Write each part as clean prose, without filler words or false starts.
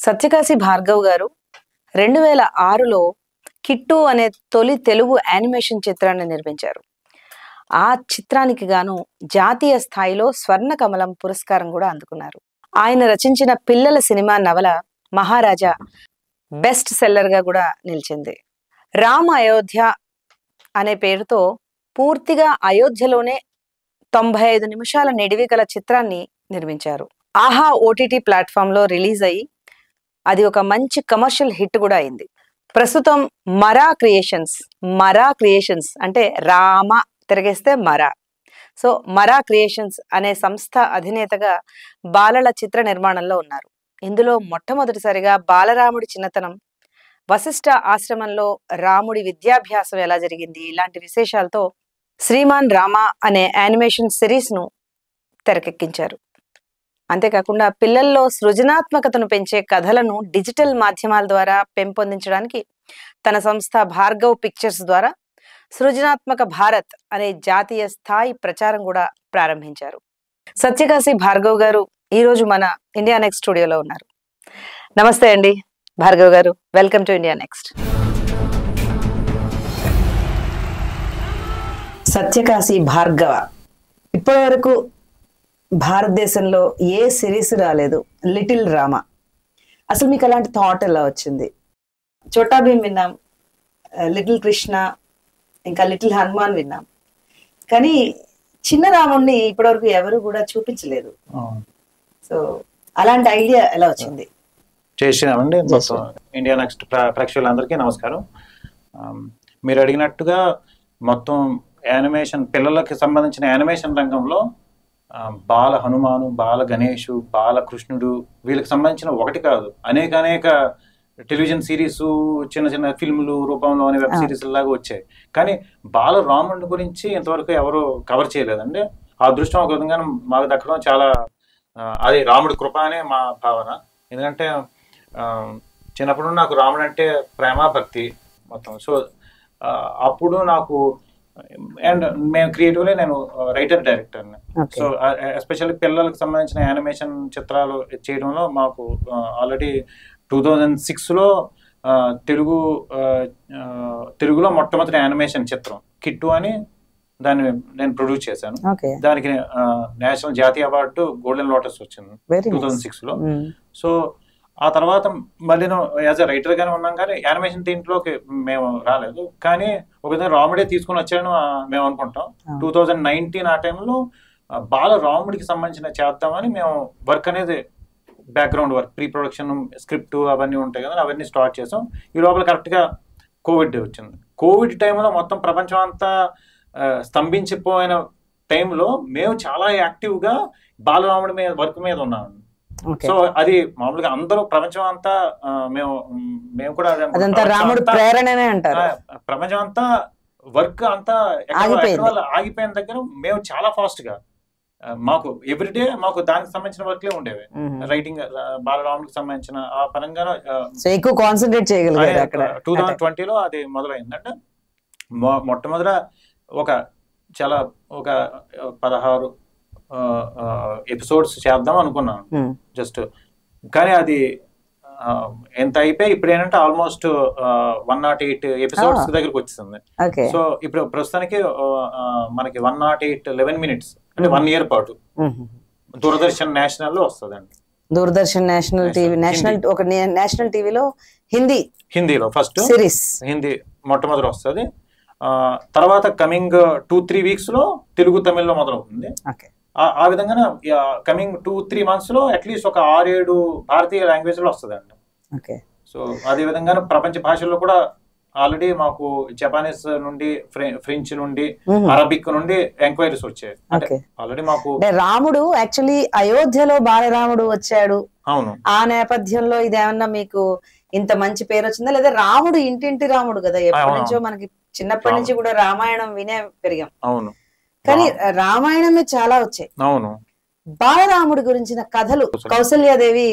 సత్యకాశి భార్గవ్ గారు 2006లో కిట్టు అనే తొలి తెలుగు యానిమేషన్ చిత్రాన్ని నిర్మించారు. ఆ చిత్రానికి గాను జాతీయ స్థాయిలో స్వర్ణ కమలం పురస్కారం కూడా అందుకున్నారు. ఆయన రచించిన పిల్లల సినిమా నవల మహారాజా బెస్ట్ సెల్లర్ గా కూడా నిలిచింది. రామ అయోధ్య అనే పేరుతో పూర్తిగా అయోధ్యలోనే 95 నిమిషాల నిడివి గల చిత్రాన్ని నిర్మించారు. ఆహా ఓటీటీ ప్లాట్ఫామ్ లో రిలీజ్ అయ్యి అది ఒక మంచి కమర్షియల్ హిట్ కూడా అయింది. ప్రస్తుతం మరా క్రియేషన్స్ అంటే రామ తిరగేస్తే మరా క్రియేషన్స్ అనే సంస్థ అధినేతగా బాలల చిత్ర నిర్మాణంలో ఉన్నారు. ఇందులో మొట్టమొదటిసారిగా బాలరాముడి చిన్నతనం, వశిష్ఠ ఆశ్రమంలో రాముడి విద్యాభ్యాసం ఎలా జరిగింది, ఇలాంటి విశేషాలతో శ్రీమాన్ రామ అనే యానిమేషన్ సిరీస్ ను తెరకెక్కించారు. అంతేకాకుండా పిల్లల్లో సృజనాత్మకతను పెంచే కథలను డిజిటల్ మాధ్యమాల ద్వారా పెంపొందించడానికి తన సంస్థ భార్గవ్ పిక్చర్స్ ద్వారా సృజనాత్మక భారత్ అనే జాతీయ స్థాయి ప్రచారం కూడా ప్రారంభించారు. సత్యకాశి భార్గవ్ గారు ఈరోజు మన ఇండియా నెక్స్ట్ స్టూడియోలో ఉన్నారు. నమస్తే అండి భార్గవ్ గారు, welcome to India next. Satyakashi Bhargava, ఇప్పటి వరకు భారతదేశంలో ఏ సిరీస్ రాలేదు, లిటిల్ రామ. అసలు మీకు అలాంటి థాట్ ఎలా వచ్చింది? చోటా భీమ్ విన్నాం, లిటిల్ కృష్ణ, ఇంకా లిటిల్ హనుమాన్ విన్నాం, కానీ చిన్న రాముడిని ఇప్పటివరకు ఎవరు కూడా చూపించలేదు. సో అలాంటి ఐడియా ఎలా వచ్చింది? చేసినామండి. ఇండియా నెక్స్ట్ ప్రేక్షకులందరికీ నమస్కారం. మీరు అడిగినట్టుగా మొత్తం యానిమేషన్, పిల్లలకి సంబంధించిన యానిమేషన్ రంగంలో బాల హనుమాను, బాల గణేషు, బాల కృష్ణుడు, వీళ్ళకి సంబంధించిన ఒకటి కాదు అనేక టెలివిజన్ సిరీస్, చిన్న చిన్న ఫిల్ములు రూపంలో వెబ్ సిరీస్ లాగా వచ్చాయి. కానీ బాల రాముడి గురించి ఇంతవరకు ఎవరు కవర్ చేయలేదండి. ఆ అదృష్టం ఒక విధంగా మాకు దక్కడం చాలా, అది రాముడి కృప అనే మా భావన. ఎందుకంటే చిన్నప్పుడు నాకు రాముడు అంటే ప్రేమ భక్తి మొత్తం. సో అప్పుడు నాకు, అండ్ మేము క్రియేటివ్లీ నేను రైటర్ డైరెక్టర్ని. సో ఎస్పెషల్లీ పిల్లలకు సంబంధించిన యానిమేషన్ చిత్రాలు చేయడంలో మాకు ఆల్రెడీ 2006లో తెలుగులో మొట్టమొదటి యానిమేషన్ చిత్రం కిట్టు అని దాన్ని నేను ప్రొడ్యూస్ చేశాను. దానికి నేషనల్ జాతీయ అవార్డు గోల్డెన్ లోటస్ వచ్చింది 2006లో. సో ఆ తర్వాత మళ్ళీ యాజ్ అ రైటర్ గానే ఉన్నాం, కానీ యానిమేషన్ దీంట్లోకి మేము రాలేదు. కానీ ఒక విధంగా రాముడే తీసుకుని వచ్చాను మేము అనుకుంటాం. 2019 ఆ టైంలో బాల రాముడికి సంబంధించిన చేద్దామని మేము వర్క్ అనేది, background work, pre production, script అవన్నీ ఉంటాయి కదా, అవన్నీ స్టార్ట్ చేసాం. ఈ లోపల కరెక్ట్గా కోవిడ్ వచ్చింది. కోవిడ్ టైంలో మొత్తం ప్రపంచం అంతా స్తంభించిపోయిన టైంలో మేము చాలా యాక్టివ్గా బాలరాముడి మీద వర్క్ మీద ఉన్నాము. సో అది మామూలుగా అందరూ ప్రపంచం అంతా మేము కూడా రాముడు ప్రేరణనే అంటారు. ప్రపంచం అంతా వర్క్ అంతా ఆగిపోయిన దగ్గర మేము చాలా ఫాస్ట్ గా, మాకు ఎవ్రీడే మాకు దానికి సంబంధించిన వర్క్లే ఉండేవి. రైటింగ్, బాలరాముడికి సంబంధించిన ఆ పరంగా ఎక్కువ కాన్సన్ట్రేట్ చేయగలిగారు. 2020లో అది మొదలైందంటే మొట్టమొదట ఒక 16 ఎపిసోడ్స్ చేద్దాం అనుకున్నాను జస్ట్. కానీ అది ఎంత అయిపోయి ఇప్పుడు ఏంటంటే ఆల్మోస్ట్ 108 ఎపిసోడ్స్ దగ్గరకు వచ్చింది. సో ఇప్పుడు ప్రస్తుతానికి మనకి 108 minutes అంటే 1 year పాటు దూరదర్శన్ నేషనల్ లో వస్తుంది అండి. దూరదర్శన్ నేషనల్ టీవీ, ఒక నేషనల్ టీవీలో హిందీలో ఫస్ట్ సిరీస్ హిందీ మొట్టమొదటి వస్తుంది. తర్వాత కమింగ్ 2-3 weeks లో తెలుగు, తమిళ్లో మొదలవుతుంది. ఆ విధంగా కమింగ్ 2-3 months లో అట్లీస్ట్ ఒక 6-7 భారతీయ లాంగ్వేజ్ లో వస్తుంది అండి. సో అదే విధంగా ప్రపంచ భాషల్లో కూడా ఆల్రెడీ మాకు జపానీస్ నుండి, ఫ్రెంచ్ నుండి, అరబిక్ నుండి ఎంక్వైరీస్ వచ్చాయి. ఆల్రెడీ మాకు రాముడు యాక్చువల్లీ అయోధ్యలో బాలరాముడు వచ్చాడు. అవును. ఆ నేపథ్యంలో ఇదేమన్నా మీకు ఇంత మంచి పేరు వచ్చిందా, లేదా రాముడు ఇంటింటి రాముడు కదా, ఎప్పటి నుంచో మనకి చిన్నప్పటి నుంచి కూడా రామాయణం వినే పెరిగాం. అవును. కానీ రామాయణమే చాలా వచ్చాయి. అవును. బాలరాముడి గురించిన కథలు, కౌసల్యాదేవి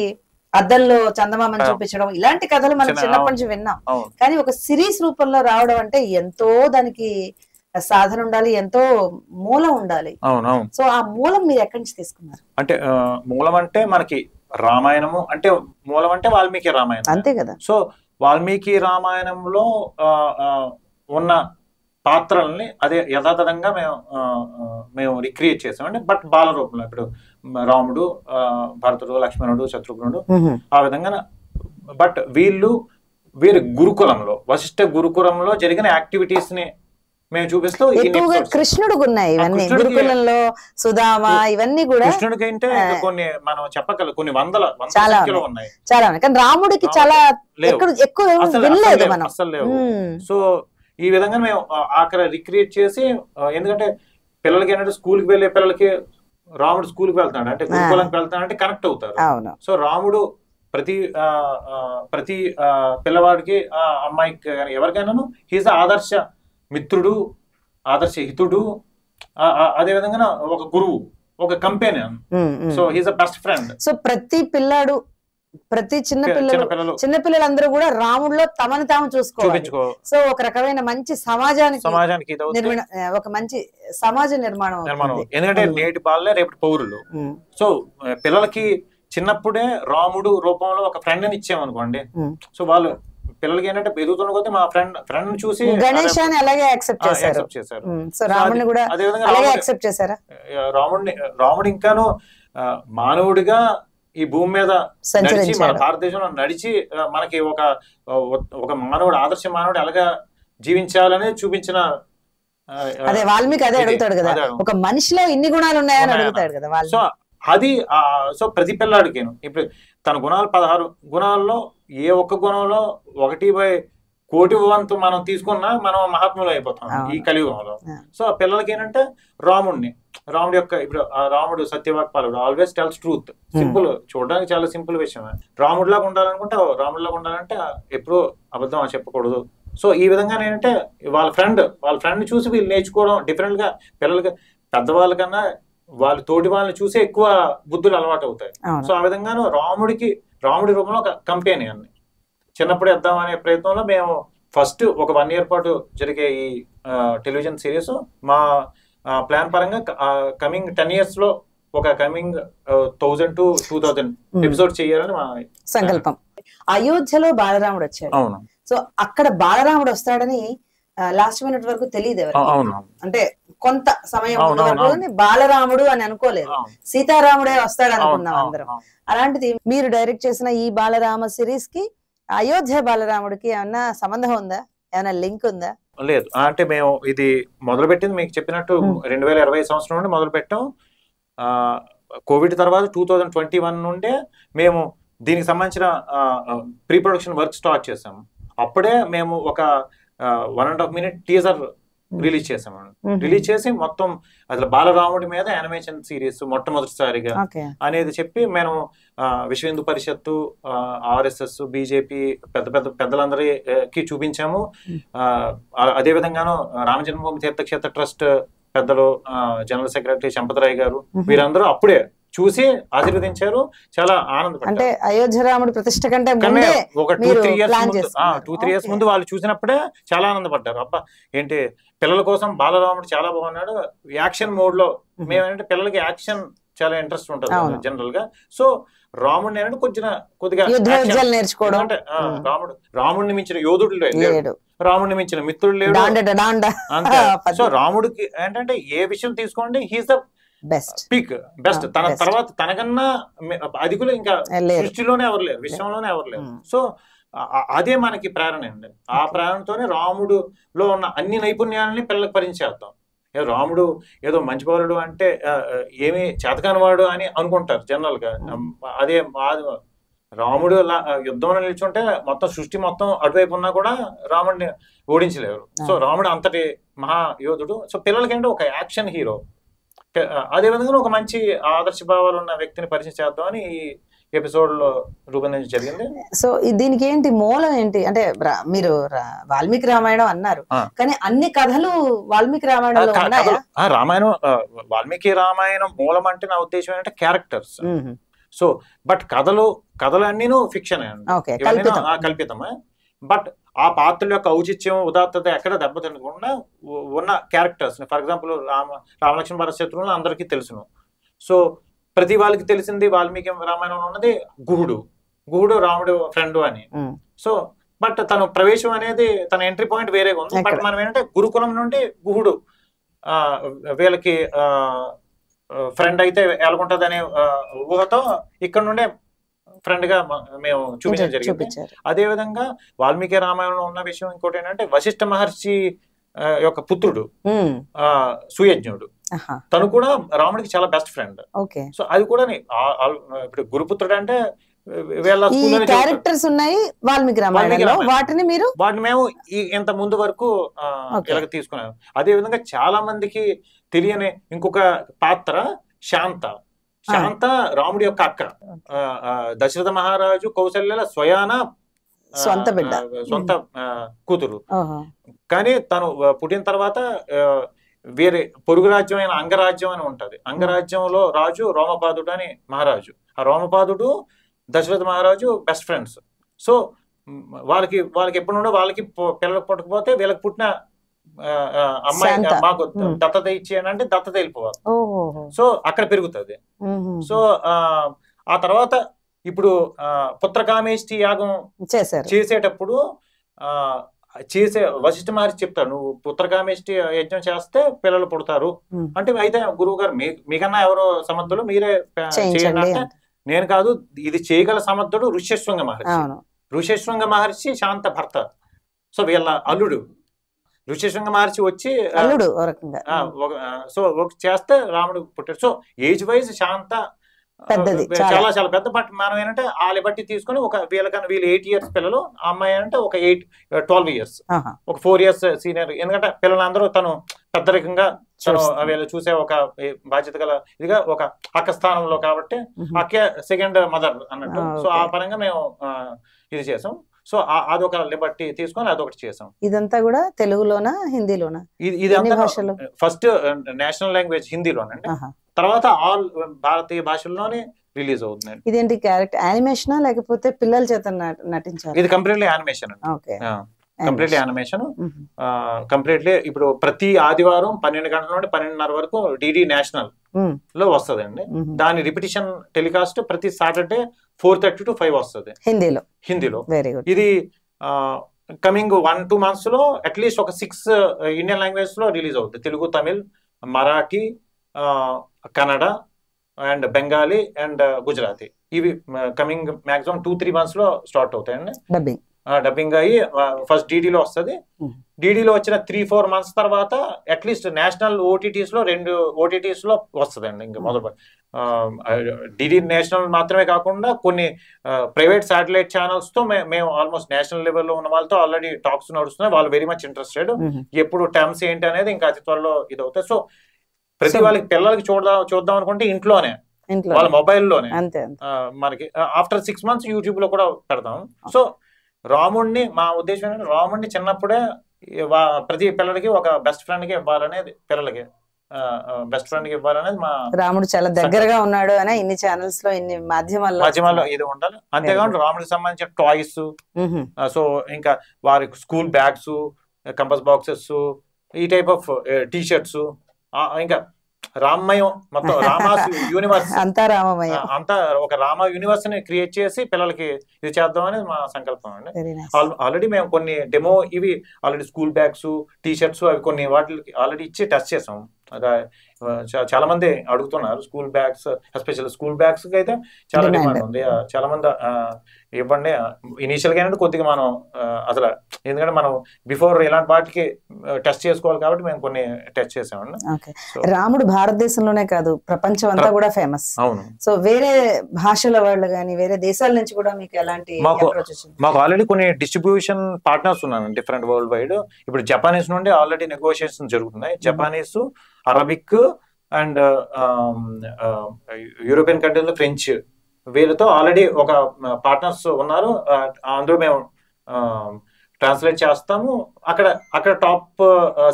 అద్దంలో చందమామని చూపించడం, ఇలాంటి కథలు మనం చిన్నప్పటి నుంచి విన్నాం. కానీ ఒక సిరీస్ రూపంలో రావడం అంటే ఎంతో దానికి సాధన ఉండాలి, ఎంతో మూలం ఉండాలి. సో ఆ మూలం మీరు ఎక్కడి నుంచి తీసుకున్నారు? అంటే మూలం అంటే మనకి రామాయణము అంటే మూలం అంటే వాల్మీకి రామాయణం అంతే కదా. సో వాల్మీకి రామాయణంలో ఉన్న పాత్రల్ని అదే యథాతథంగా మేము రిక్రియేట్ చేసాం అంటే బట్ బాల రూపంలో. ఇప్పుడు రాముడు, భరతుడు, లక్ష్మణుడు, శత్రుఘ్నుడు ఆ విధంగా. బట్ వీరి గురుకులంలో, వశిష్ఠ గురుకులంలో జరిగిన యాక్టివిటీస్ ని మేము చూపిస్తూ కృష్ణుడికి ఉన్నాయి ఇవన్నీ, గురుకులంలో సుధామ ఇవన్నీ కూడా. కృష్ణుడికి అంటే కొన్ని మనం చెప్పగల కొన్ని వందల సంఖ్యలో ఉన్నాయి చాలా, కానీ రాముడికి చాలా ఎక్కువ వినలేదు మనం అసలు లేవు. సో ఈ విధంగా మేము అక్కడ రిక్రియేట్ చేసి, ఎందుకంటే పిల్లలకి ఏంటంటే స్కూల్కి వెళ్ళే పిల్లలకి రాముడు స్కూల్కి వెళ్తాడు అంటే గురుకులంకి వెళ్తాడు అంటే కనెక్ట్ అవుతారు. సో రాముడు ప్రతి పిల్లవాడికి, అమ్మాయికి ఎవరికైనాను హీజ్ ఆదర్శ మిత్రుడు, ఆదర్శ హితుడు, అదే విధంగా ఒక గురువు, ఒక companion. So he's a best friend. So ప్రతి పిల్లాడు, ప్రతి చిన్నపిల్లలందరూ కూడా రాముడిలో తమను తాము చూసుకోవాలి. సో ఒక రకమైన మంచి సమాజానికి ఒక మంచి సమాజ నిర్మాణం. ఎందుకంటే నేటి బాలలే రేపటి పౌరులు. సో పిల్లలకి చిన్నప్పుడే రాముడు రూపంలో ఒక ఫ్రెండ్ ని ఇచ్చామనుకోండి, సో వాళ్ళు పిల్లలకి ఏంటంటే ఎదుగుతున్న కొద్దీ మా ఫ్రెండ్ చూసి గణేశాన్ని అలాగే యాక్సెప్ట్ చేశారు. సో రాముడిని కూడా అలాగే యాక్సెప్ట్ చేశారా? రాముడు ఇంకాను మానవుడిగా ఈ భూమి మీద నడిచి, మన భారతదేశంలో నడిచి మనకి ఒక మానవుడు, ఆదర్శ మానవుడు ఎలాగా జీవించాలని చూపించిన. అదే వాల్మీకి అదే అడుగుతాడు కదా, ఒక మనిషిలో ఇన్ని గుణాలు ఉన్నాయని అడుగుతాడు కదా. సో అది సో ప్రతి పిల్లాడికేను ఇప్పుడు తన గుణాలు 16 గుణాల్లో ఏ ఒక్క గుణంలో 1/1 వంతు మనం తీసుకున్నా మనం మహాత్ములు అయిపోతాం ఈ కలియుగంలో. సో ఆ పిల్లలకి ఏంటంటే రాముడి యొక్క, ఇప్పుడు రాముడు సత్యవాక్పాలుడు, ఆల్వేస్ టెల్స్ ట్రూత్. సింపుల్, చూడడానికి చాలా సింపుల్ విషయమే. రాముడిలాగా ఉండాలనుకుంటే, రాముడిలాగా ఉండాలంటే ఎప్పుడూ అబద్ధం చెప్పకూడదు. సో ఈ విధంగా ఏంటంటే వాళ్ళ ఫ్రెండ్ చూసి వీళ్ళు నేర్చుకోవడం డిఫరెంట్ గా, పిల్లలకి పెద్దవాళ్ళ కన్నా వాళ్ళ తోటి వాళ్ళని చూసి ఎక్కువ బుద్ధులు అలవాటు అవుతాయి. సో ఆ విధంగాను రాముడి రూపంలో ఒక కంపెనీ చిన్నప్పుడు ఇద్దాం అనే ప్రయత్నంలో మేము ఫస్ట్ ఒక 1 year పాటు జరిగే ఈ టెలివిజన్ సిరీస్ మా ప్లాన్ పరంగా కమింగ్ 10 years లో ఒక కమింగ్ 1000 to 2000 ఎపిసోడ్ చేయాలని మా సంకల్పం. అయోధ్యలో బాలరాముడు వచ్చాడు. అవును. సో అక్కడ బాలరాముడు వస్తాడని లాస్ట్ మినిట్ వరకు తెలియదు ఎవరికి. అంటే కొంత సమయం బాలరాముడు అని అనుకోలేదు, సీతారాముడే వస్తాడు అనుకున్నాం అందరం. అలాంటిది మీరు డైరెక్ట్ చేసిన ఈ బాలరామ సిరీస్ కి అయోధ్య బాలరాముడికి ఏమన్నా సంబంధం ఉందా, ఏమైనా లింక్ ఉందా? లేదు, అంటే మేము ఇది మొదలుపెట్టింది మీకు చెప్పినట్టు 2020 సంవత్సరం నుండి మొదలు పెట్టాం. కోవిడ్ తర్వాత 2021 నుండే మేము దీనికి సంబంధించిన ప్రీ ప్రొడక్షన్ వర్క్ స్టార్ట్ చేసాము. అప్పుడే మేము ఒక 1.5 minute టీజర్ రిలీజ్ చేసాము. రిలీజ్ చేసి మొత్తం అసలు బాలరాముడి మీద యానిమేషన్ సిరీస్ మొట్టమొదటిసారిగా అనేది చెప్పి మేము విశ్వ హిందూ పరిషత్తు, RSS, బీజేపీ పెద్దలందరికీ చూపించాము. అదే విధంగాను రామ జన్మభూమి తీర్థక్షేత్ర ట్రస్ట్ పెద్దలు, జనరల్ సెక్రటరీ సంపతరాయ్ గారు, వీరందరూ అప్పుడే చూసి ఆశీర్వదించారు. చాలా ఆనందపడ్డారు. అంటే అయోధ్య రాముడి ప్రతిష్ట కంటే ఒక 2-3 years ముందు వాళ్ళు చూసినప్పుడే చాలా ఆనందపడ్డారు. అబ్బా ఏంటి పిల్లల కోసం బాలరాముడు చాలా బాగున్నాడు యాక్షన్ మోడ్ లో. మేమేంటంటే పిల్లలకి యాక్షన్ చాలా ఇంట్రెస్ట్ ఉంటుంది జనరల్ గా. సో రాముడిని ఏంటంటే కొద్దిగా నేర్చుకోవడం అంటే రాముడిని మించిన యోధుడు లేడు, రాముడిని మించిన మిత్రుడు లేడు అంతే. సో రాముడికి ఏంటంటే ఏ విషయం తీసుకోండి, హీస్ ద బెస్ట్. తన తర్వాత తనకన్నా అధికులు ఇంకా సృష్టిలోనే ఎవరు లేరు, విశ్వంలోనే ఎవరు లేరు. సో అదే మనకి ప్రేరణ అండి. ఆ ప్రేరణతోనే రాముడులో ఉన్న అన్ని నైపుణ్యాలని పిల్లలకు పరిచయం. రాముడు ఏదో మంచి పౌరుడు అంటే ఏమి చేతకానివాడు అని అనుకుంటారు జనరల్ గా. అదే రాముడు యుద్ధంలో నిల్చుంటే మొత్తం సృష్టి మొత్తం అటువైపు ఉన్నా కూడా రాముడిని ఓడించలేరు. సో రాముడు అంతటి మహాయోధుడు. సో పిల్లలకి అంటే ఒక యాక్షన్ హీరో. అదే విధంగా ఒక మంచి ఆదర్శ భావాలు ఉన్న వ్యక్తిని పరిచయం చేద్దామని ఈ ఎపిసోడ్ లో రూపొందించడం జరిగింది. సో దీనికి ఏంటి మూలం ఏంటి అంటే మీరు వాల్మీకి రామాయణం అన్నారు, కానీ అన్ని కథలు వాల్మీకి రామాయణంలో ఉన్నాయా? వాల్మీకి రామాయణం మూలం అంటే నా ఉద్దేశం ఏంటంటే క్యారెక్టర్స్. సో బట్ కథలు అన్నీను ఫిక్షన్ కల్పితమే. బట్ ఆ పాత్రల యొక్క ఔచిత్యం, ఉదాత్తత ఎక్కడ దెబ్బతినకుండా ఉన్న క్యారెక్టర్స్. ఫర్ ఎగ్జాంపుల్ రామలక్ష్మణ భరత శత్రువులు అందరికీ తెలుసును. సో ప్రతి వాళ్ళకి తెలిసింది వాల్మీకి రామాయణంలో ఉన్నది గుహుడు రాముడు ఫ్రెండ్ అని. సో బట్ తను ప్రవేశం అనేది తన ఎంట్రీ పాయింట్ వేరేగా ఉంది. బట్ మనం ఏంటంటే గురుకులం నుండి గుహుడు వీళ్ళకి ఫ్రెండ్ అయితే ఎలాగుంటది అనే ఊహతో ఇక్కడ నుండే ఫ్రెండ్ గా మేము చూపించడం జరిగింది. అదే విధంగా వాల్మీకి రామాయణంలో ఉన్న విషయం ఇంకోటి ఏంటంటే వశిష్ఠ మహర్షి యొక్క పుత్రుడు సుయజ్ఞుడు, తను కూడా రాముడికి చాలా బెస్ట్ ఫ్రెండ్. సో అది కూడా ఇప్పుడు గురుపుత్రుడు అంటే క్యారెక్టర్స్ ఉన్నాయి వాల్మీకి రామాయణంలో, వాటిని మేము ఇంత ముందు వరకు ఇలాగ తీసుకున్నాం. అదే విధంగా చాలా మందికి తెలియని ఇంకొక పాత్ర శాంత రాముడి యొక్క అక్క. దశరథ మహారాజు కౌసల్యల సొంత కూతురు. కానీ తను పుట్టిన తర్వాత వేరే పొరుగు రాజ్యం అయిన అంగరాజ్యం అని ఉంటది. అంగరాజ్యంలో రాజు రోమపాదుడు అని మహారాజు. ఆ రోమపాదుడు దశరథ మహారాజు బెస్ట్ ఫ్రెండ్స్. సో వాళ్ళకి ఎప్పటి నుండో వాళ్ళకి పిల్లలకు పుట్టకపోతే వీళ్ళకి పుట్టిన అమ్మాయి మాకు దత్తత ఇచ్చేయనంటే దత్తత వెళ్ళిపోవాలి. సో అక్కడ పెరుగుతుంది. సో ఆ తర్వాత ఇప్పుడు పుత్రకామేష్టి యాగం చేసేటప్పుడు వశిష్ఠ మహర్షి చెప్తాడు, నువ్వు పుత్రకామేష్టి యజ్ఞం చేస్తే పిల్లలు పుడతారు అంటే, అయితే గురువు గారు మీకన్నా ఎవరో సమర్థులు మీరే చేయండి అంటే, నేను కాదు, ఇది చేయగల సమర్థుడు ఋష్యశృంగ మహర్షి. ఋష్యశృంగ మహర్షి శాంత భర్త. సో వీళ్ళ అల్లుడు ఋష్యశృంగ మహర్షి వచ్చి సో చేస్తే రాముడు పుట్టాడు. సో ఏజ్ వైజ్ శాంత చాలా చాలా పెద్ద. బట్ మనం ఏంటంటే వాళ్ళ బట్టి తీసుకుని వీళ్ళు 8 years పిల్లలు, ఆ అమ్మాయి అంటే ఒక 12 years, ఒక 4 years సీనియర్. ఎందుకంటే పిల్లలందరూ తను పెద్దరికంగా వీళ్ళు చూసే ఒక బాధ్యత గల ఇదిగా ఒక అక్క స్థానంలో కాబట్టి అక్కే సెకండ్ మదర్ అన్నట్టు. సో ఆ పరంగా మేము ఇది చేసాం. సో అదొక లిబర్టీ తీసుకొని అదొకటి చేసాం. ఇదంతా కూడా తెలుగులోనా హిందీలోనా? ఇదంతా ఫస్ట్ నేషనల్ లాంగ్వేజ్ హిందీలోనండి, తర్వాత ఆల్ భారతీయ భాషల్లోనే రిలీజ్ అవుతుంది. ఇదేంటి క్యారెక్టర్ యానిమేషనా లేకపోతే పిల్లల చేత నటించారు? ఇది completely animation. Completely animation. Completely ఇప్పుడు ప్రతి ఆదివారం 12 గంటల నుండి 12:30 వరకు డిడి నేషనల్ లో వస్తదండి. దాని రిపిటిషన్ టెలికాస్ట్ ప్రతి సాటర్డే 4:30 to 5 వస్తుంది హిందీలో. ఇది కమింగ్ 1-2 months లో అట్లీస్ట్ ఒక 6 ఇండియన్ లాంగ్వేజ్ లో రిలీజ్ అవుతుంది. Telugu, Tamil, Marathi, Kannada and Bengali and Gujarati. ఇవి కమింగ్ మాక్సిమం 2-3 months లో స్టార్ట్ అవుతాయండి. డబ్బింగ్ అయ్యి ఫస్ట్ డీడీలో వస్తుంది. డీడీలో వచ్చిన 3-4 months తర్వాత అట్లీస్ట్ నేషనల్ ఓటీటీస్ లో 2 OTTs లో వస్తుందండి. ఇంకా మొదలు డిడి నేషనల్ మాత్రమే కాకుండా కొన్ని ప్రైవేట్ శాటిలైట్ ఛానల్స్ తో మేము ఆల్మోస్ట్ నేషనల్ లెవెల్లో ఉన్న వాళ్ళతో ఆల్రెడీ టాక్స్ నడుస్తున్నాయి. వాళ్ళు వెరీ మచ్ ఇంట్రెస్టెడ్. ఎప్పుడు టర్మ్స్ ఏంటి అనేది ఇంకా అతి త్వరలో ఇది అవుతాయి. సో ప్రతి వాళ్ళకి పిల్లలకి చూద్దాం అనుకుంటే ఇంట్లోనే వాళ్ళ మొబైల్లోనే మనకి ఆఫ్టర్ 6 months యూట్యూబ్ లో కూడా పెడతాం. సో రాముడిని, మా ఉద్దేశం ఏంటంటే రాముడిని చిన్నప్పుడే ప్రతి పిల్లలకి ఒక బెస్ట్ ఫ్రెండ్ గా ఇవ్వాలనేది, పిల్లలకి బెస్ట్ ఫ్రెండ్ గా ఇవ్వాలనేది మా. రాముడు చాలా దగ్గరగా ఉన్నాడు అని ఇన్ని ఛానల్స్ లో ఇన్ని మాధ్యమాల్లో ఇది ఉండాలి. అంతేకాకుండా రాముడికి సంబంధించిన టాయ్స్, సో ఇంకా వారి స్కూల్ బ్యాగ్స్, కంపస్ బాక్సెస్, ఈ టైప్ ఆఫ్ టీ షర్ట్స్, ఇంకా రామమయం మొత్తం రామాస్ యూనివర్స్ అంతా ఒక రామ యూనివర్స్ ని క్రియేట్ చేసి పిల్లలకి ఇది చేద్దాం అనేది మా సంకల్పం అండి. ఆల్రెడీ మేము కొన్ని డెమో ఇవి already school bags, T shirts అవి కొన్ని వాటికి ఆల్రెడీ ఇచ్చి టెస్ట్ చేసాం. చాలా మంది అడుగుతున్నారు school bags, special school bags కి అయితే చాలా డిమాండ్ ఉంది. చాలా మంది ఇవ్వండి. ఇనీషియల్ గా కొద్దిగా మనం అసలు ఎందుకంటే మనం బిఫోర్ ఇలాంటి వాటికి టెస్ట్ చేసుకోవాలి కాబట్టి మేము కొన్ని టెస్ట్ చేసామండి. రాముడు భారతదేశంలోనే కాదు ప్రపంచం అంతా కూడా ఫేమస్. అవును. సో వేరే భాషల వాళ్ళు కానీ వేరే దేశాల నుంచి కూడా మీకు ఎలాంటి? మాకు ఆల్రెడీ కొన్ని డిస్ట్రిబ్యూషన్ పార్ట్నర్స్ ఉన్నారు డిఫరెంట్ వరల్డ్ వైడ్. ఇప్పుడు జపానీస్ నుండి ఆల్రెడీ నెగోషియేషన్ జరుగుతున్నాయి. జపానీస్, అరబిక్ అండ్ యూరోపియన్ కంట్రీలో ఫ్రెంచ్, వీళ్ళతో ఆల్రెడీ ఒక పార్ట్నర్స్ ఉన్నారు. అందులో మేము ట్రాన్స్లేట్ చేస్తాము. అక్కడ టాప్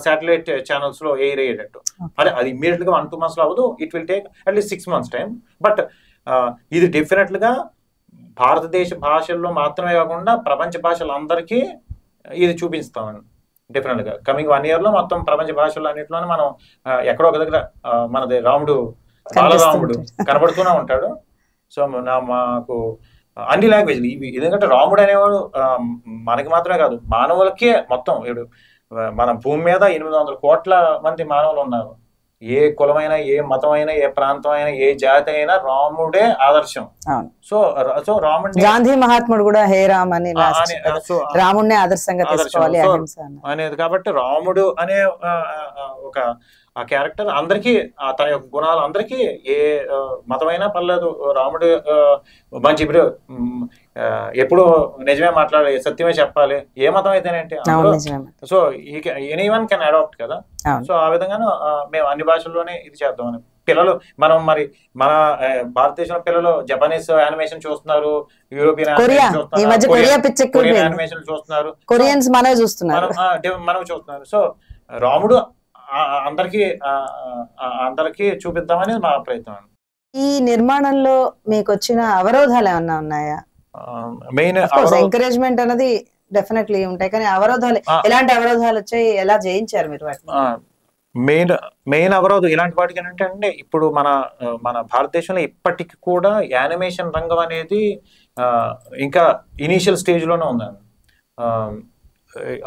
శాటిలైట్ ఛానల్స్ లో ఎయిర్ అయ్యేటట్టు. అదే అది ఇమ్మీడియట్ గా 1-2 months లో అవ్వదు. It will take at least 6 months time. But ఇది డెఫినెట్ గా భారతదేశ భాషల్లో మాత్రమే కాకుండా ప్రపంచ భాషలందరికీ ఇది చూపిస్తామండి. డెఫినెట్ గా కమింగ్ 1 year లో మొత్తం ప్రపంచ భాషలు అన్నింటిలోనే మనం ఎక్కడో ఒక దగ్గర మనది రాముడు బాలరాముడు కనబడుతూనే ఉంటాడు. సో మాకు అన్ని లాంగ్వేజ్లు ఇవి, ఎందుకంటే రాముడు అనేవాడు మనకి మాత్రమే కాదు, మానవులకే మొత్తం. ఇప్పుడు మన భూమి మీద 800 కోట్ల మంది మానవులు ఉన్నారు. ఏ కులమైనా, ఏ మతమైనా, ఏ ప్రాంతం అయినా, ఏ జాతి అయినా రాముడే ఆదర్శం. సో సో రాముడి గాంధీ మహాత్ముడు కూడా హే రామ్ అని రాముడినే ఆదర్శంగా తీసుకోవాలి అనేది. కాబట్టి రాముడు అనే ఒక ఆ క్యారెక్టర్ అందరికీ, తన యొక్క గుణాలు అందరికీ, ఏ మతమైనా పర్లేదు, రాముడు మంచి. ఇప్పుడు ఎప్పుడు నిజమే మాట్లాడాలి, సత్యమే చెప్పాలి, ఏ మతం అయితేనేంటి. సో ఎనీవన్ కెన్ అడాప్ట్ కదా. సో ఆ విధంగాను మేము అన్ని భాషల్లోనే ఇది చేద్దామని. పిల్లలు మనం మరి మన భారతదేశంలో పిల్లలు జపనీస్ యానిమేషన్ చూస్తున్నారు, యూరోపియన్ యానిమేషన్ చూస్తున్నారు, కొరియన్స్ మనమే చూస్తున్నారు, మనం చూస్తున్నారు. సో రాముడు అందరికి చూపిద్దామని మా ప్రయత్నం. ఈ నిర్మాణంలో మీకు వచ్చిన అవరోధాలు ఏమన్నా ఉన్నాయా? మెయిన్ ఎంకరేజ్మెంట్ అనేది డెఫినెట్లీ ఉంటాయి, కానీ అవరోధాలు, ఎలాంటి అవరోధాలు వచ్చాయి, ఎలా జయించారు మీరు వాటిని? మెయిన్ అవరోధం ఇలాంటి వాటికి ఏంటంటే, ఇప్పుడు మన భారతదేశంలో ఇప్పటికి కూడా యానిమేషన్ రంగం అనేది ఇంకా ఇనీషియల్ స్టేజ్ లోనే ఉందండి.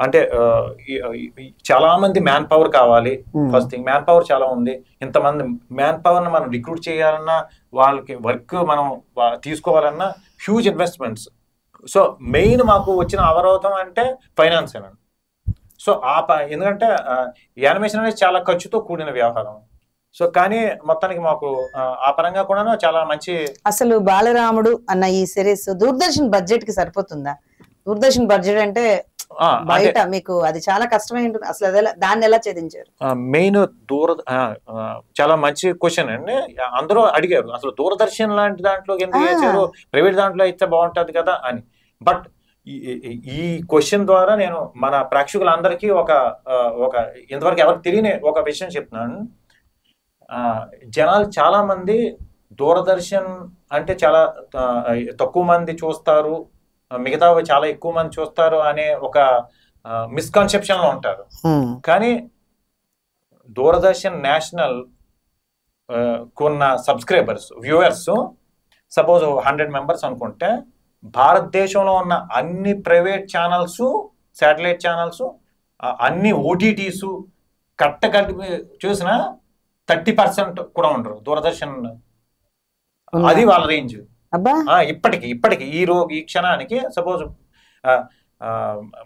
అంటే చాలా మంది మ్యాన్ పవర్ కావాలి. ఫస్ట్ థింగ్, మ్యాన్ పవర్ చాలా ఉంది. ఇంతమంది మ్యాన్ పవర్ ని మనం రిక్రూట్ చేయాలన్నా, వాళ్ళకి వర్క్ మనం తీసుకోవాలన్నా హ్యూజ్ ఇన్వెస్ట్మెంట్స్. సో మెయిన్ మాకు వచ్చిన అవరోధం అంటే ఫైనాన్స్ ఏనండి. సో ఎందుకంటే యానిమేషన్ అనేది చాలా ఖర్చుతో కూడిన వ్యవహారం. సో కానీ మొత్తానికి మాకు ఆ పరంగా కూడా చాలా మంచి. అసలు బాలరాముడు అన్న ఈ సిరీస్ దూరదర్శన్ బడ్జెట్ కి సరిపోతుందా? దూరదర్శన్ బడ్జెట్ అంటే బయట మీకు అది చాలా కష్టమై ఉంటుంది. అసలు దాన్ని ఎలా ఛేదించారు? మెయిన్ చాలా మంచి క్వశ్చన్ అండి. అందరూ అడిగారు, అసలు దూరదర్శన్ లాంటి దాంట్లో ఎందుకు చేశారు, ప్రైవేట్ దాంట్లో అయితే బాగుంటది కదా అని. బట్ ఈ క్వశ్చన్ ద్వారా నేను మన ప్రేక్షకులందరికీ ఒక ఇంతవరకు ఎవరికి తెలియని ఒక విషయం చెప్తున్నాను. జనాలు చాలా మంది దూరదర్శన్ అంటే చాలా తక్కువ మంది చూస్తారు, మిగతా చాలా ఎక్కువ మంది చూస్తారు అనే ఒక మిస్కన్సెప్షన్ లో ఉంటారు. కానీ దూరదర్శన్ నేషనల్ కొన్న సబ్స్క్రైబర్స్, వ్యూవర్స్ సపోజ్ 100 మెంబర్స్ అనుకుంటే, భారతదేశంలో ఉన్న అన్ని ప్రైవేట్ ఛానల్స్, శాటిలైట్ ఛానల్స్, అన్ని ఓటీటీస్ కలిపి చూసిన 30% కూడా ఉండరు దూరదర్శన్. అది వాళ్ళ రేంజ్. ఇప్పటికి ఈ క్షణానికి సపోజ్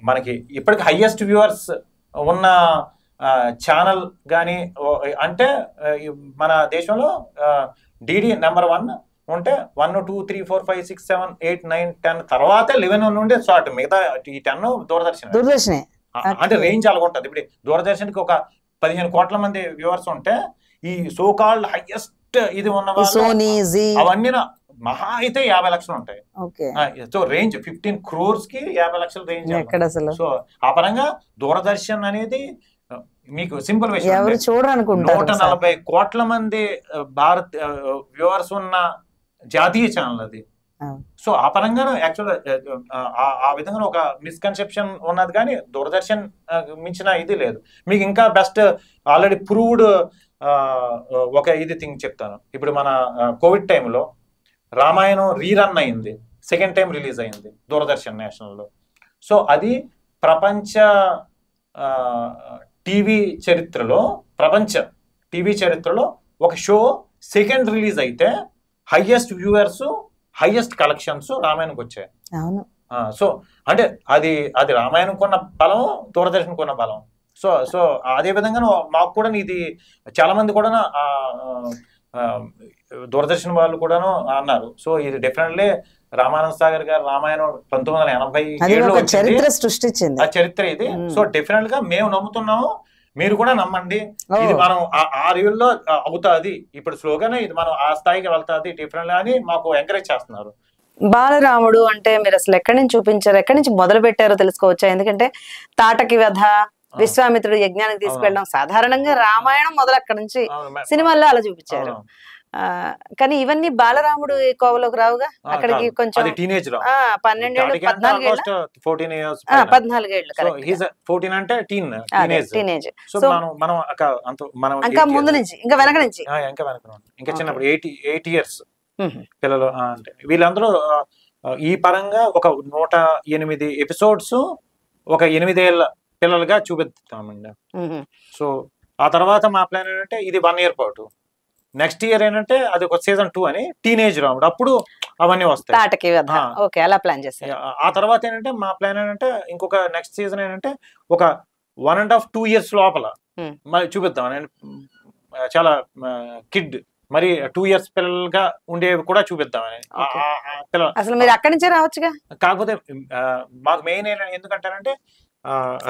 మనకి ఇప్పటికి హైయెస్ట్ వ్యూవర్స్ ఉన్న ఛానల్ కానీ అంటే మన దేశంలో డిడి నెంబర్ 1 ఉంటే 1, 2, 3, 4, 5, 6, 7, 8, 9, 10 తర్వాత 11 నుండి స్టార్ట్. మిగతా ఈ 10 దూరదర్శన్. అంటే రేంజ్ అలాగ ఉంటుంది. ఇప్పుడు దూరదర్శన్కి ఒక 15 కోట్ల మంది వ్యూవర్స్ ఉంటే, ఈ సో కాల్డ్ హైయెస్ట్ ఇది ఉన్న అవన్నీ మహా అయితే 50 లక్షలు ఉంటాయి. సో రేంజ్ 15 crores కి 50 లక్షల రేంజ్. సో ఆ పరంగా దూరదర్శన్ అనేది మీకు సింపుల్ విషయం, 140 కోట్ల మంది భారత్ వ్యూవర్స్ ఉన్న జాతీయ ఛానల్ అది. సో ఆ పరంగా యాక్చువల్గా ఆ విధంగా ఒక మిస్కన్సెప్షన్ ఉన్నది, కానీ దూరదర్శన్ మించిన ఇది లేదు. మీకు ఇంకా బెస్ట్ ఆల్రెడీ ప్రూవ్డ్ ఒక ఇది థింగ్ చెప్తాను. ఇప్పుడు మన కోవిడ్ టైంలో రామాయణం రీరన్ అయింది, సెకండ్ టైం రిలీజ్ అయింది దూరదర్శన్ నేషనల్లో. సో అది ప్రపంచ టీవీ చరిత్రలో ఒక షో సెకండ్ రిలీజ్ అయితే హైయెస్ట్ వ్యూవర్స్, హైయెస్ట్ కలెక్షన్స్ రామాయణంకి వచ్చాయి. సో అంటే అది రామాయణం కొన్న బలం, దూరదర్శన్ కొన్న బలం. సో అదే విధంగా మాకు కూడా ఇది చాలా మంది కూడా దూరదర్శన్ వాళ్ళు కూడాను అన్నారు. సో ఇది డెఫినెట్లీ రామానంద సాగర్ గారు రామాయణం 1987లో చరిత్ర సృష్టించింది, ఆ చరిత్ర ఇది. సో డెఫినెట్ గా మేము నమ్ముతున్నాము, మీరు కూడా నమ్మండి. ఇది మనం ఆ రీల్లో అవుతుంది, ఇప్పుడు స్లోగానే ఇది మనం ఆ స్థాయికి వెళ్తాది డెఫినెట్ అని మాకు ఎంకరేజ్ చేస్తున్నారు. బాలరాముడు అంటే మీరు అసలు ఎక్కడి నుంచి చూపించారు, ఎక్కడి నుంచి మొదలు పెట్టారో తెలుసుకోవచ్చా? ఎందుకంటే తాటకి వధ, విశ్వామిత్రుడు యజ్ఞానికి తీసుకెళ్ళడం, సాధారణంగా రామాయణం మొదలు అక్కడి నుంచి సినిమాల్లో అలా చూపించారు. కానీ ఇవన్నీ బాలరాముడు కోవలోకి రావుగా, అక్కడికి కొంచెం టీనేజ్ 12 ఏళ్ళు 14 ఏళ్ళు 14 years 14 ఏళ్ళు సో 14 అంటే టీనేజ్. సో మనం మనం ఇంకా ముందు నుంచి ఇంకా వెనక నుంచి ఇంకా చిన్నప్పుడు 8 years పిల్లలు అంటే వీళ్ళందరూ ఈ పరంగా ఒక 108 ఎపిసోడ్స్ ఒక 8 ఏళ్ళ పిల్లలుగా చూపిస్తామండి. సో ఆ తర్వాత మా ప్లాన్ ఏంటంటే ఇది 1 year పాటు, నెక్స్ట్ ఇయర్ ఏంటంటే అది ఒక season 2 అని టీనేజ్ రాముడు, అప్పుడు అవన్నీ వస్తాయి. అలా ప్లాన్ చేస్తారు. ఆ తర్వాత ఏంటంటే మా ప్లాన్ ఏంటంటే ఇంకొక నెక్స్ట్ సీజన్ ఏంటంటే ఒక 1.5-2 years లోపల మరి చూపిద్దాం. నేను చాలా కిడ్ మరి 2 years పిల్లలుగా ఉండేవి కూడా చూపిద్దామని. అసలు మీరు అక్కడి నుంచే రావచ్చుగా. కాకపోతే మాకు మెయిన్ ఎందుకంటారంటే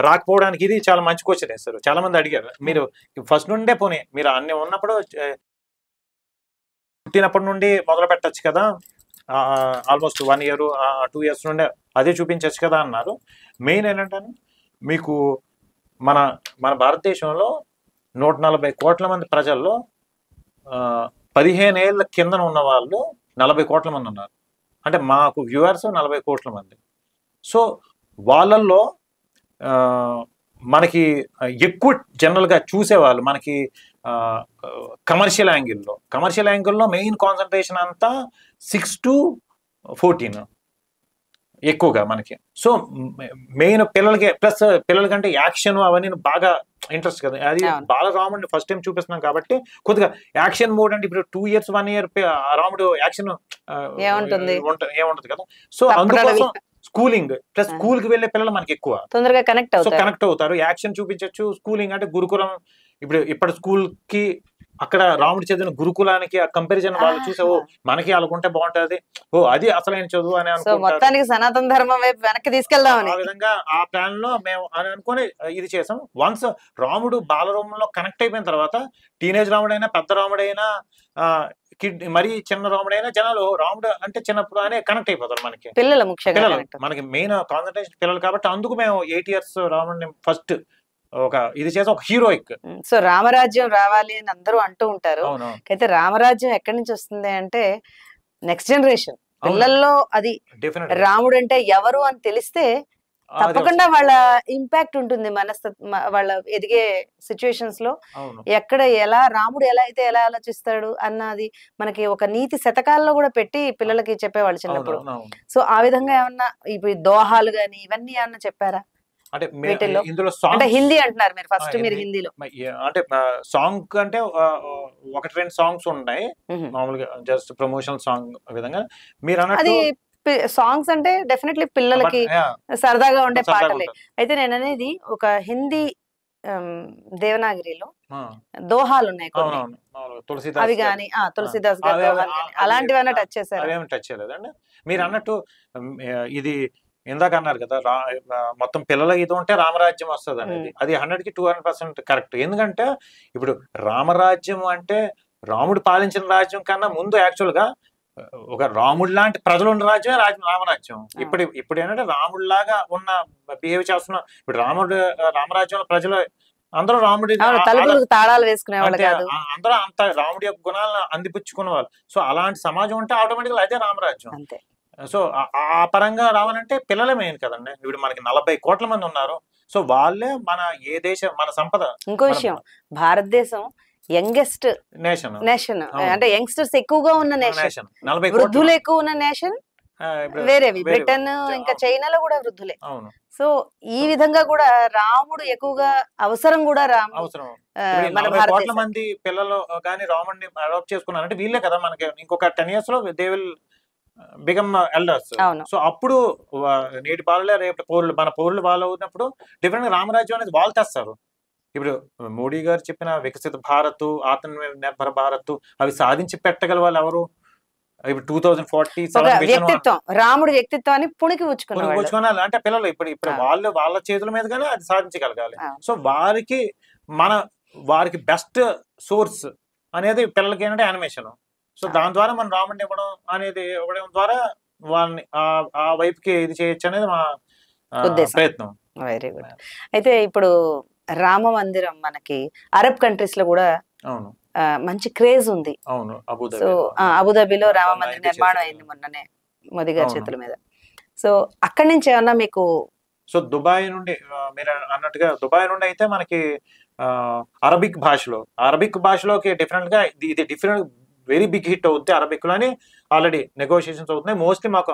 రాకపోవడానికి ఇది చాలా మంచి క్వశ్చన్ వేస్తారు. చాలా మంది అడిగారు, మీరు ఫస్ట్ నుండే పోనీ మీరు అన్ని ఉన్నప్పుడు పుట్టినప్పటి నుండి మొదలు పెట్టచ్చు కదా, ఆల్మోస్ట్ 1 year 2 years నుండే అదే చూపించచ్చు కదా అన్నారు. మెయిన్ ఏంటంటే మీకు మన భారతదేశంలో 140 కోట్ల మంది ప్రజల్లో 15 ఏళ్ళ కింద ఉన్న వాళ్ళు 40 కోట్ల మంది ఉన్నారు. అంటే మాకు వ్యూవర్స్ 40 కోట్ల మంది. సో వాళ్ళల్లో మనకి ఎక్కువ జనరల్గా చూసేవాళ్ళు మనకి కమర్షియల్ యాంగిల్లో మెయిన్ కాన్సన్ట్రేషన్ అంతా 6 to 14 ఎక్కువగా మనకి. సో మెయిన్ ప్లస్ పిల్లలకంటే యాక్షన్ అవన్నీ బాగా ఇంట్రెస్ట్ కదా. అది బాలరాముడిని ఫస్ట్ టైం చూపిస్తున్నాం కాబట్టి కొద్దిగా యాక్షన్ మోడ్ అంటే ఇప్పుడు 2 years 1 year రాముడు యాక్షన్ ఏముంటది కదా. సో అందుకోసం స్కూలింగ్ ప్లస్ స్కూల్ కి వెళ్ళే పిల్లలు మనకి ఎక్కువ తొందరగా కనెక్ట్ అవుతారు. యాక్షన్ చూపించచ్చు. స్కూలింగ్ అంటే గురుకులం, ఇప్పటి స్కూల్ కి అక్కడ రాముడు చదివిన గురుకులానికి ఆ కంపారిజన్ వాళ్ళు చూసే మనకి అలాగుంటే బాగుంటది, అది అసలైన చదువు అని అనుకుంటారు. సనాతన ధర్మం వైపు వెనక్కి తీసుకెళ్దాం ఆ విధంగా ఆ ప్లాన్ లో మేము అని అనుకుని ఇది చేసాం. వన్స్ రాముడు బాలరూపంలో కనెక్ట్ అయిపోయిన తర్వాత టీనేజ్ రాముడైనా పెద్ద రాముడైనా కిడ్ మరీ చిన్న రాముడైనా జనాలు రాముడు అంటే చిన్నప్పుడు అనే కనెక్ట్ అయిపోతారు. మనకి పిల్లలు మనకి మెయిన్ కాన్సన్ట్రేషన్ పిల్లలు కాబట్టి అందుకు మేము 8 years రాముడిని ఫస్ట్ ఇది చేసి ఒక హీరోయిక్. సో రామరాజ్యం రావాలి అని అందరూ అంటూ ఉంటారు. అయితే రామరాజ్యం ఎక్కడి నుంచి వస్తుంది అంటే నెక్స్ట్ జనరేషన్ పిల్లల్లో అది రాముడు అంటే ఎవరు అని తెలిస్తే తప్పకుండా వాళ్ళ ఇంపాక్ట్ ఉంటుంది వాళ్ళ ఎదిగే సిచ్యువేషన్స్ లో. ఎక్కడ రాముడు ఎలా అయితే ఎలా ఆలోచిస్తాడు అన్నది మనకి ఒక నీతి శతకాల్లో కూడా పెట్టి పిల్లలకి చెప్పేవాళ్ళు చిన్నప్పుడు. సో ఆ విధంగా ఏమన్నా ఇప్పుడు దోహాలు గాని ఇవన్నీ ఏమన్నా చెప్పారా? అంటే ఇందులో అంటే హిందీ అంటున్నారు మీరు, ఫస్ట్ మీరు హిందీలో అంటే సాంగ్ అంటే 1-2 సాంగ్స్ ఉన్నాయి మామూలుగా జస్ట్ ప్రమోషనల్ సాంగ్ విధంగా. మీరు అన్నట్టు సాంగ్స్ అంటే డెఫినెట్లీ పిల్లలకి సరదాగా ఉండే పాటలే. అయితే నేను అనేది ఒక హిందీ దేవనాగరిలో దోహాలు ఉన్నాయి అవి కానీ తులసిదాస్ గారు అలాంటివన్నీ టచ్ చేశారు? అవేమి టచ్ చేయలేదండి. మీరు అన్నట్టు ఇది ఇందాక అన్నారు కదా మొత్తం పిల్లల ఇది ఉంటే రామరాజ్యం వస్తుంది అనేది, అది 100కి 200% కరెక్ట్. ఎందుకంటే ఇప్పుడు రామరాజ్యం అంటే రాముడు పాలించిన రాజ్యం కన్నా ముందు యాక్చువల్ గా ఒక రాముడు లాంటి ప్రజలు ఉన్న రాజ్యమే రామరాజ్యం. ఇప్పుడు ఏంటంటే రాముడు లాగా ఉన్న బిహేవ్ చేస్తున్న ఇప్పుడు రామరాజ్యంలో ప్రజలు అందరూ రాముడి తాళాలు వేసుకునేవాళ్ళు, అందరూ అంత రాముడి యొక్క గుణాలను అందిపుచ్చుకునే వాళ్ళు. సో అలాంటి సమాజం ఉంటే ఆటోమేటిక్ అదే రామరాజ్యం. సో ఆ పరంగా రావాలంటే పిల్లలే మెయిన్ కదండి. ఇప్పుడు మనకి 40 కోట్ల మంది ఉన్నారు. సో వాళ్ళే మన సంపద. ఇంకో విషయం, భారతదేశం యంగెస్ట్ నేషన్ అంటే యంగ్స్టర్స్ ఎక్కువగా ఉన్న నేషన్, వృద్ధులు ఎక్కువ ఉన్న నేషన్ వేరేవి. బ్రిటన్ ఇంకా చైనాలో కూడా వృద్ధులే. సో ఈ విధంగా కూడా రాముడు ఎక్కువగా అవసరం కూడా కోట్ల మంది పిల్లలు కానీ రాముడిని అడాప్ట్ చేసుకున్నారంటే వీళ్ళే కదా మనకి ఇంకొక 10 years లో they will become elders. So అప్పుడు నేటి బాలలే రేపు పౌరులు, మన పౌరులు వాళ్ళు అవుతున్నప్పుడు డిఫరెంట్ రామరాజ్యం అనేది వాళ్ళు తెస్తారు. ఇప్పుడు మోడీ గారు చెప్పిన వికసిత భారత్, ఆత్మనిర్భర భారత్ అవి సాధించి పెట్టగల వాళ్ళు ఎవరు? ఇప్పుడు 2040 రాముడి వ్యక్తిత్వాన్ని పుణికిపుచ్చుకోవాలి అంటే పిల్లలు ఇప్పుడు వాళ్ళ చేతుల మీదుగానే అది సాధించగలగాలి. సో వారికి బెస్ట్ సోర్స్ అనేది పిల్లలకి ఏంటంటే యానిమేషన్. సో దాని ద్వారా మనం రాముడిని ఇవ్వడం ద్వారా వాళ్ళని ఆ వైపుకి ఇది చేయొచ్చు అనేది మా ప్రయత్నం. Very good. అయితే ఇప్పుడు రామ మందిరం మనకి అరబ్ కంట్రీస్ లో కూడా మంచి క్రేజ్ ఉంది. అవును సో అబుదాబి అబుదాబిలో రామ మొన్న మందిర్ ఇది నిర్మాణం చేశారు. అయింది మొన్ననే మోదీ గారి అవును. చేతుల మీద. సో అక్కడి నుంచి ఏమన్నా మీకు సో దుబాయ్ నుండి మీరు అన్నట్టుగా దుబాయ్ నుండి అయితే మనకి అరబిక్ భాషలోకి డిఫరెంట్ గా ఇది డిఫరెంట్ వెరీ బిగ్ హిట్ అవుద్ది అరబిక్ లోని ఆల్రెడీ నెగోషియేషన్స్ అవుతున్నాయి. మోస్ట్లీ మాకు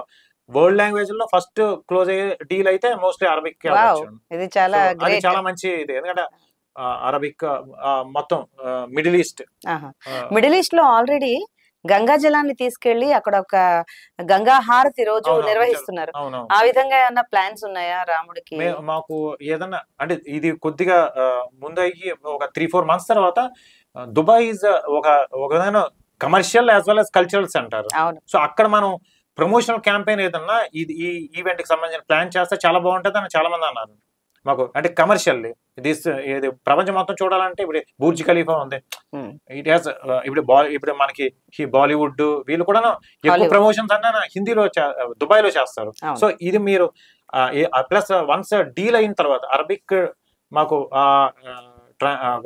వరల్డ్ లాంగ్వేజ్ లో ఫస్ట్ క్లోజ్ అయ్యే డీల్ అయితే మోస్ట్లీ అరబిక్. వావ్, ఇది చాలా అది గ్రేట్. చాలా మంచి ఇది, ఎందుకంటే అరబిక్ మొత్తం మిడిల్ ఈస్ట్ మిడిల్ ఈస్ట్ లో ఆల్రెడీ గంగా జలాన్ని తీసుకెళ్లి అక్కడ ఒక గంగా హారతి రోజు అవును, నిర్వహిస్తున్నారు. అవును. ఆ విధంగా ఏమన్నా ప్లాన్స్ ఉన్నాయా రాముడికి? మాకు ఏదన్నా అంటే ఇది కొద్దిగా ముందు అయ్యి ఒక 3-4 months తర్వాత దుబాయ్ ఈజ్ ఒక విధంగా commercial as well as cultural centre. అవును. సో అక్కడ మనం ప్రమోషనల్ క్యాంపెయిన్ ఏదన్నా ఈ ఈవెంట్ కి సంబంధించిన ప్లాన్ చేస్తే చాలా బాగుంటుంది అని చాలా మంది అన్నారు మాకు. అంటే కమర్షియల్ ఇది ప్రపంచం మొత్తం చూడాలంటే ఇప్పుడు బూర్జ్ ఖలీఫా ఉంది, ఇట్ హ్యాస్ ఇప్పుడు మనకి బాలీవుడ్ వీళ్ళు కూడా ఎక్కువ ప్రమోషన్స్ అన్న హిందీలో దుబాయ్ లో చేస్తారు. సో ఇది మీరు ప్లస్ వన్స్ డీల్ అయిన తర్వాత అరబిక్ మాకు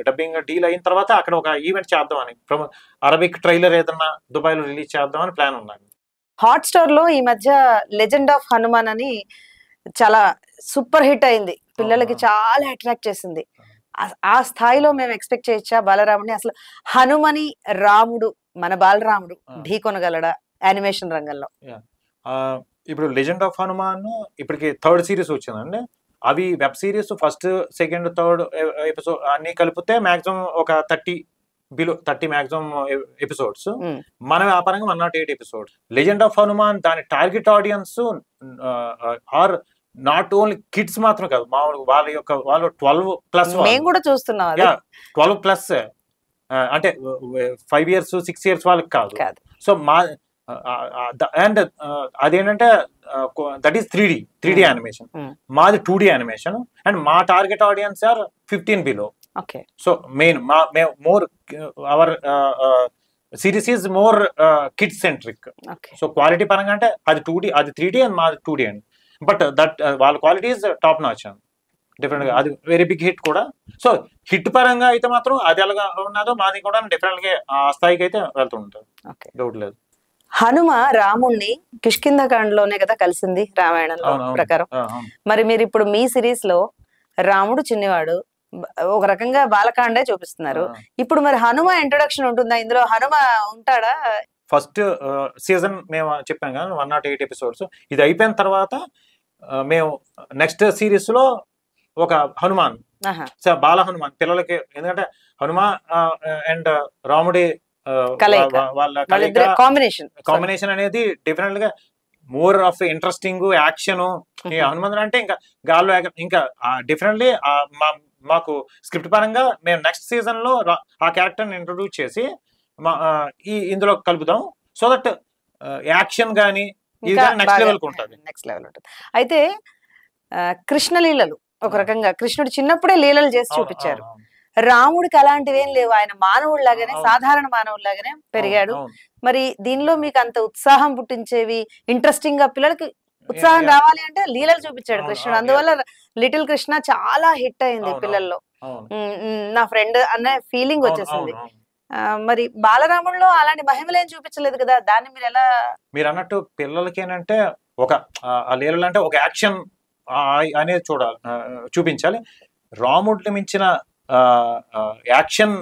డబ్బింగ్ డీల్ అయిన తర్వాత అక్కడ ఒక ఈవెంట్ చేద్దామని, అరబిక్ ట్రైలర్ ఏదన్నా దుబాయ్ లో రిలీజ్ చేద్దామని ప్లాన్ ఉన్నాయి. హాట్ స్టార్ లో ఈ మధ్య లెజెండ్ ఆఫ్ హనుమాన్ అని చాలా సూపర్ హిట్ అయింది, పిల్లలకి చాలా అట్రాక్ట్ చేసింది. ఆ స్థాయిలో మేము ఎక్స్పెక్ట్ చేయొచ్చా బాలరాముడిని? అసలు హనుమని రాముడు మన బాలరాముడు ఢీ కొనగలడా యానిమేషన్ రంగంలో? ఇప్పుడు లెజెండ్ ఆఫ్ హనుమాన్ ఇప్పటికి 3rd series వచ్చిందండి. అవి web series first, second, third episode అన్ని కలిపితే మాక్సిమం ఒక 30 మాక్సిమం ఎపిసోడ్స్. మన వ్యాపారంగా 108 ఎపిసోడ్స్. లెజెండ్ ఆఫ్ హనుమాన్ దాని target audience are not only kids మాత్రం కాదు, మామూలు వాళ్ళు 12+ మేము కూడా చూస్తున్నాం. 12+ అంటే 5 years 6 years వాళ్ళకి కాదు. సో అండ్ అదేంటంటే దట్ ఈస్ 3D యానిమేషన్, మాది 2D యానిమేషన్. అండ్ మా target audience are 15 below. So main more our series is more kids centric. So quality పరంగా అంటే అది 2D, అది 3D అండ్ మాది 2D అండి. బట్ దట్ వాళ్ళ క్వాలిటీ ఈజ్ టాప్ నాచ్ అండి, డిఫరెంట్ గా. అది వెరీ బిగ్ హిట్ కూడా. సో హిట్ పరంగా అయితే మాత్రం అది ఎలాగా ఉన్నదో మాది కూడా డిఫరెంట్ గా ఆ స్థాయికి అయితే వెళ్తుంటుంది, డౌట్ లేదు. హనుమ రాముణ్ణి కిష్కింధకాండలోనే కదా కలిసింది రామాయణంలో ప్రకారం. మరి మీరు ఇప్పుడు మీ సిరీస్ లో రాముడు చిన్నవాడు, ఒక రకంగా బాలకాండే చూపిస్తున్నారు. ఇప్పుడు మరి హనుమ ఇంట్రొడక్షన్ ఉంటుందా ఇందులో? హనుమ ఉంటాడా? ఫస్ట్ సీజన్ మేము చెప్పాం కదా 108 ఎపిసోడ్స్. ఇది అయిపోయిన తర్వాత మేము నెక్స్ట్ సిరీస్ లో ఒక హనుమాన్, బాల హనుమాన్ పిల్లలకి, ఎందుకంటే హనుమ అండ్ రాముడి వాళ్ళ కాంబినేషన్ అనేది డిఫరెంట్ గా మోర్ ఆఫ్ ఇంట్రెస్టింగ్ యాక్షన్. హనుమంతుడు అంటే ఇంకా గాల్లో ఇంకా డిఫరెంట్లీ మాకు స్క్రిప్ట్ పరంగా మేము నెక్స్ట్ సీజన్ లో ఆ క్యారెక్టర్ ఇంట్రొడ్యూస్ చేసి ఇందులో కలుపుదాం. సో దట్ యాక్షన్ గానీ నెక్స్ట్ లెవెల్ ఉంటుంది. అయితే కృష్ణలీలలు ఒక రకంగా కృష్ణుడు చిన్నప్పుడే లీలలు చేసి చూపించారు. రాముడికి అలాంటివి ఏం లేవు, ఆయన మానవుడిలాగానే సాధారణ మానవుడిలాగానే పెరిగాడు. మరి దీనిలో మీకు అంత ఉత్సాహం పుట్టించేవి, ఇంట్రెస్టింగ్ గా పిల్లలకి ఉత్సాహం రావాలి అంటే లీలలు చూపించాడు కృష్ణుడు. అందువల్ల లిటిల్ కృష్ణ చాలా హిట్ అయింది పిల్లల్లో. నా ఫ్రెండ్ అన్న ఫీలింగ్ వచ్చేసింది. మరి బాలరాముడిలో అలాంటి మహిమలేం చూపించలేదు కదా, దాన్ని మీరు ఎలా? మీరు అన్నట్టు పిల్లలకి ఏంటంటే ఒక లీలలు అంటే ఒక యాక్షన్ అనేది చూపించాలి. రాముడిని మించిన యాక్షన్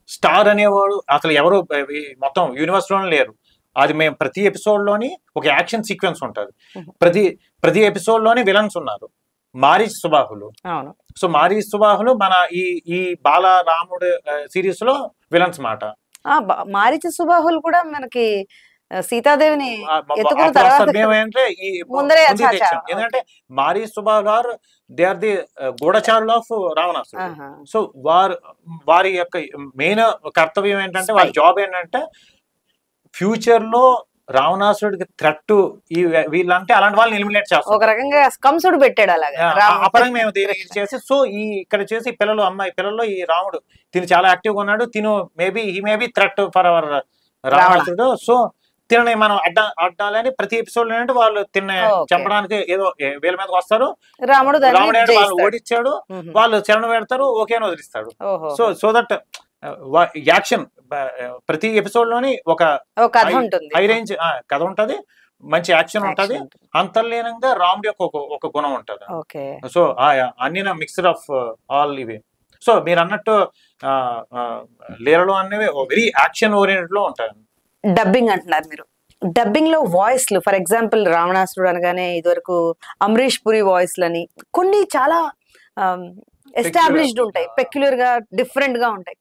స్టార్ అనేవాడు అసలు ఎవరు మొత్తం యూనివర్స్ లోనే లేరు. అది మేము ప్రతి ఎపిసోడ్ లోని ఒక యాక్షన్ సీక్వెన్స్ ఉంటుంది. ప్రతి ఎపిసోడ్ లోని విలన్స్ ఉన్నారు, మారీచ్ సుబాహులు. సో మారీచ్ సుబాహులు మన ఈ బాల రాముడు సిరీస్ లో విలన్స్ మాట. మారీచ్ సుబాహులు కూడా మనకి సీతాదేవిని ఎందుకంటే మారీచ్ సుబాహులు ఆర్ దే ఆర్ ది గూఢచారులు ఆఫ్ రావణాసుడు. సో వారి యొక్క మెయిన్ కర్తవ్యం ఏంటంటే, వారి జాబ్ ఏంటంటే ఫ్యూచర్ లో రావణాసుడికి థ్రెట్ వీళ్ళంటే అలాంటి వాళ్ళని ఎలిమినేట్ చేస్తారు. ఒక రకంగా కంసుడు పెట్టాడు అలాగా అపరంగా మేము చేసి. సో ఇక్కడ చేసి అమ్మాయి పిల్లల్లో ఈ రాముడు తిను చాలా యాక్టివ్ గా ఉన్నాడు. తిను మేబీ థ్రెట్ ఫర్ అవర్ రావణాసుడు. సో తినని మనం అడ్డాలని ప్రతి ఎపిసోడ్ ఏంటంటే వాళ్ళు చంపడానికి ఏదో వీళ్ళ మీదకి వస్తారు. రాముడు వాళ్ళు ఓడిచ్చాడు, వాళ్ళు చరణ పెడతారు, ఓకే అని వదిలిస్తాడు. సో దట్ యాక్షన్ ప్రతి ఎపిసోడ్ లోని ఒక ఒక కథ ఉంటుంది. హై రేంజ్ కథ ఉంటది, మంచి యాక్షన్ ఉంటది, Action ఉంటుంది. అంతర్లీనంగా రాముడి యొక్క ఒక గుణం ఉంటది. ఓకే. సో అన్ని మిక్సర్ ఆఫ్ ఆల్ ఇవి. సో మీరు అన్నట్టు లీలలో అనేవి వెరీ యాక్షన్ ఓరియంటెడ్ లో ఉంటాయి. డబ్బింగ్ అంటున్నారు మీరు, డబ్బింగ్ లో వాయిస్లు ఫర్ ఎగ్జాంపుల్ రావణాసురుడు అనగానే ఇదివరకు అమరీష్ పురి వాయిస్లని కొన్ని చాలా ఎస్టాబ్లిష్డ్ ఉంటాయి, పెక్యులర్ గా డిఫరెంట్ గా ఉంటాయి.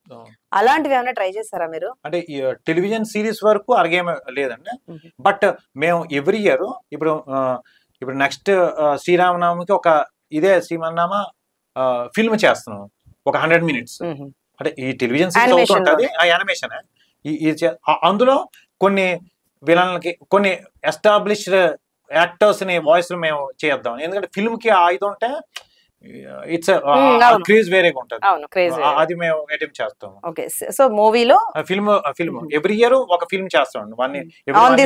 అలాంటివి ఏమైనా ట్రై చేస్తారా మీరు? అంటే టెలివిజన్ సిరీస్ వరకు అలాగేం లేదండి. బట్ మేము ఎవ్రీ ఇయర్ ఇప్పుడు నెక్స్ట్ శ్రీరామనవమికి ఒక ఇదే శ్రీమన్నామ ఫిల్మ్ చేస్తున్నాం, ఒక 100 minutes. అంటే ఈ టెలివిజన్ సిరీస్ అవుతుంటది, ఆ యానిమేషన్. అందులో కొన్ని విలన్లకి, కొన్ని ఎస్టాబ్లిష్డ్ యాక్టర్స్ ని వాయిస్ మేము చేద్దాం. ఎందుకంటే ఫిల్మ్ కి ఆయుధం ఉంటే ఇట్స్ క్రేజ్ వేరేగా ఉంటది, అది మేము అటెంప్ట్ చేస్తాం. ఓకే. సో మూవీలో ఫిల్మ్ ఎవ్రీ ఇయర్ ఒక ఫిల్మ్ చేస్తాం, ఆన్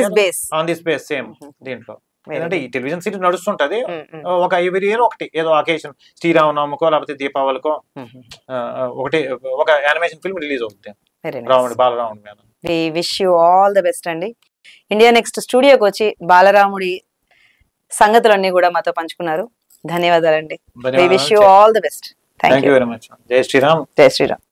దిస్ బేస్ సేమ్ దీంట్లో. ఎందుకంటే ఈ టెలివిజన్ సిరీస్ నడుస్తుంటది, ఒక ఎవ్రీ ఇయర్ ఒకటి ఏదో అకేషన్, శ్రీరామనవమికో లేకపోతే దీపావళికో ఒకటి ఒక యానిమేషన్ ఫిల్మ్ రిలీజ్ అవుతుంది రాముడి, బాలరాముడి మీద. We wish you all the best అండి. ఇండియా నెక్స్ట్ స్టూడియోకి వచ్చి బాలరాముడి సంగతులన్నీ కూడా మాతో పంచుకున్నారు. ధన్యవాదాలండి. We wish you all the best. Thank you very much. జై శ్రీరామ్. జై శ్రీరామ్.